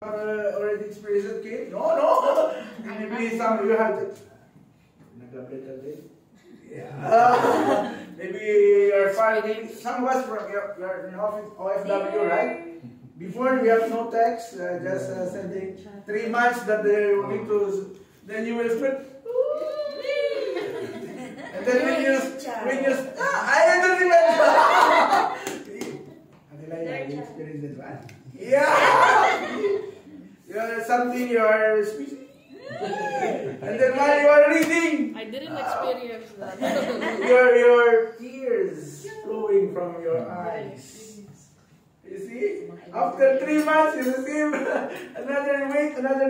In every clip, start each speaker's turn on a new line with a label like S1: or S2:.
S1: already experienced it, kid? No. Maybe some of you have to. Yeah. Maybe your family, some of us from your OFW, right? Before we have no text, just sending 3 months that they will need to, then you will feel. And then when you I don't remember. Adela, you experienced this one? Yeah! Something you are speaking. And then while you are reading,
S2: I didn't experience that.
S1: your tears flowing from your eyes. You see? After 3 months, you receive another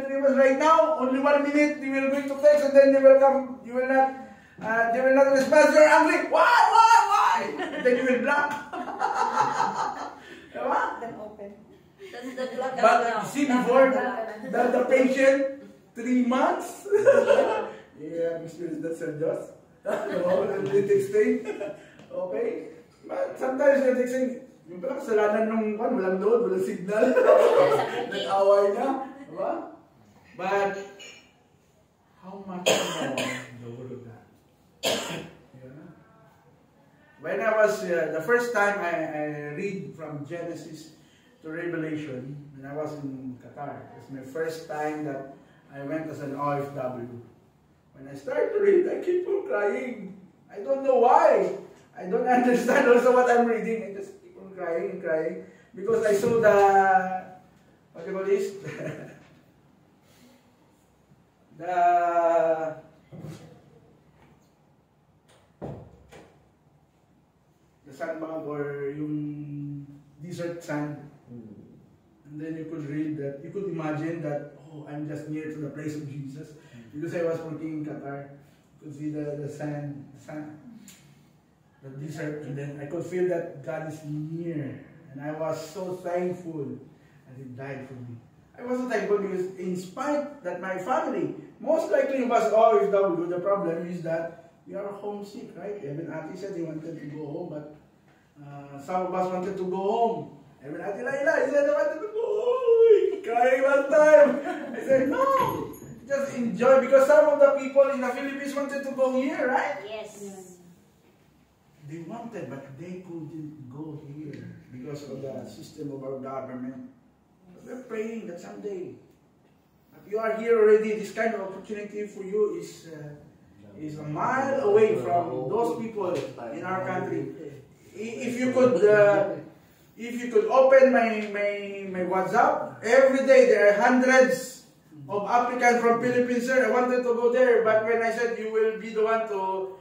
S1: 3 months. Right now, only 1 minute, you will going to text and then they will come, they will not respond. You're angry. Why? And then you will block.
S3: Then open. That's the block.
S1: But see, before the patient, 3 months. Yeah, I'm experienced that, Sir Joss. The texting. Okay? But sometimes you're texting, yung pala kasalanan nung walang load, walang signal. Nag-away na. Diba? But, how much more the Word of God? Yeah. When I was, the first time I read from Genesis to Revelation, when I was in Qatar, it's my first time that I went as an OFW. When I started to read, I keep on crying. I don't know why. I don't understand also what I'm reading. I just keep on crying and crying. Because I saw the, what do you call this? the sandbag or yung desert sand. And then you could read that, you could imagine that, oh, I'm just near to the place of Jesus. Because I was working in Qatar, you could see the sand, the desert, and then I could feel that God is near. And I was so thankful that He died for me. I was so thankful because in spite that my family, most likely was always double. The problem is that we are homesick, right? Even Ate said he wanted to go home, but some of us wanted to go home. Even Ate Laila said I wanted to go home. Crying one time. I said, no, just enjoy, because some of the people in the Philippines wanted to go here, right?
S3: Yes.
S1: They wanted, but they couldn't go here because of the system of our government. But we're praying that someday, but you are here already. This kind of opportunity for you is a mile away from those people in our country. If you could open my WhatsApp, every day there are hundreds of applicants from Philippines. Sir, I wanted to go there, but when I said you will be the one to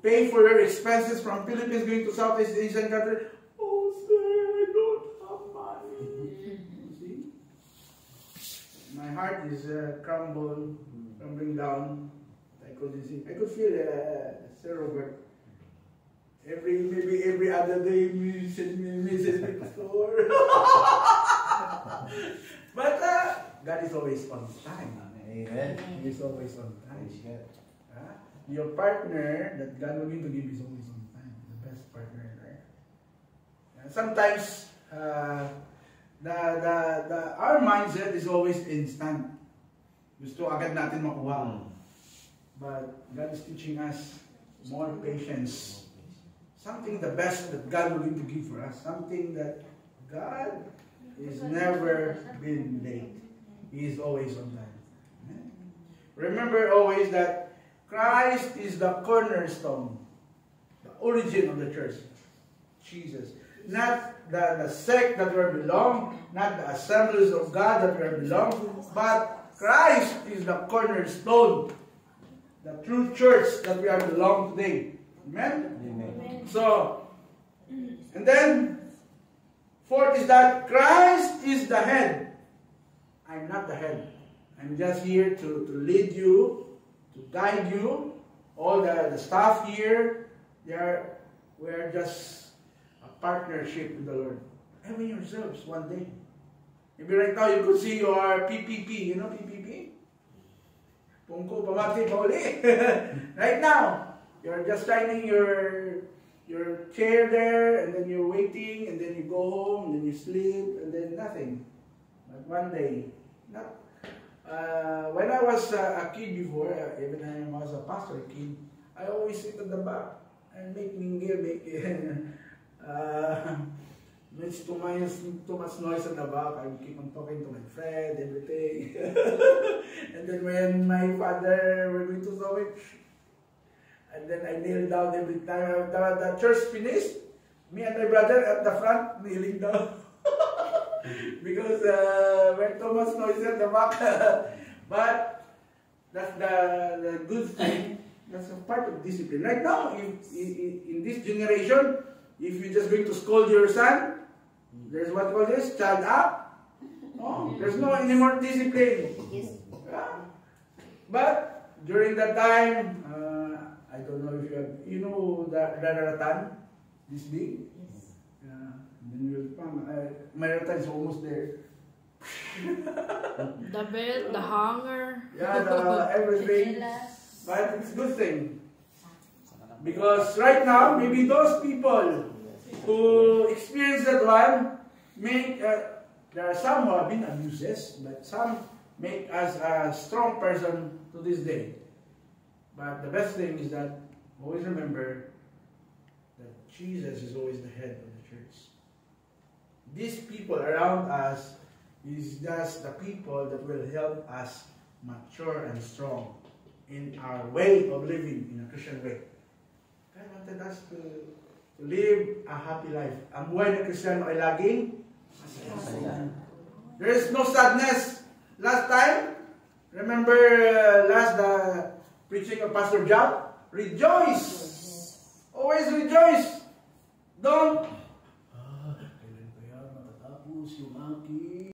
S1: pay for your expenses from Philippines going to Southeast Asian country, oh sir, I don't have money. See? My heart is crumbling down. I could feel Sir Robert. Maybe every other day, we send me message me pastor. But God is always on time.
S4: Amen.
S1: He is always on time. Your partner that God will give to give is always on time. The best partner, right? Sometimes our mindset is always instant. Gusto agad natin makuha. But God is teaching us more patience. Something the best that God will give to give for us. Something that God is never been late. He is always on time. Remember always that Christ is the cornerstone, the origin of the church. Jesus. Not the sect that we belong, not the assemblies of God that we belong, but Christ is the cornerstone, the true church that we are belong today. Amen?
S4: Amen.
S1: So, and then, fourth is that Christ is the head. I'm not the head. I'm just here to lead you, to guide you. All the staff here, we are just a partnership with the Lord. Even yourselves one day. Maybe right now you could see your PPP. You know PPP? Pungko, pamati, pauli. Right now, you're just signing your your chair there, and then you're waiting, and then you go home, and then you sleep, and then nothing. But one day, when I was a kid before, even when I was a pastor kid, I always sit at the back and make mingle, makes too much noise at the back. I keep on talking to my friend, everything. And then when my father were going to saw it, and then I kneel down every time the church finished, me and my brother at the front kneeling down. Because we're too much noise at the back. But that's the good thing. That's a part of discipline. Right now, in this generation, if you're just going to scold your son, there's what called this, child up. Oh, there's no any more discipline. Yeah. But during that time, I don't know if you know the ratan, this big.
S3: Yes.
S1: Yeah. And then my ratan is almost there.
S2: The bed, the hanger.
S1: Yeah, everything. But it's a good thing. Because right now, maybe those people who experience that one, there are some who have been abuses, but some make us a strong person to this day. But the best thing is that always remember that Jesus is always the head of the church. These people around us is just the people that will help us mature and strong in our way of living in a Christian way. God wanted us to live a happy life. Ang buhay ng Kristiyano ay laging masaya. There is no sadness. Last time, remember the preaching of Pastor Jack? Rejoice! Always rejoice! Don't, kailan kaya matatapos yung aking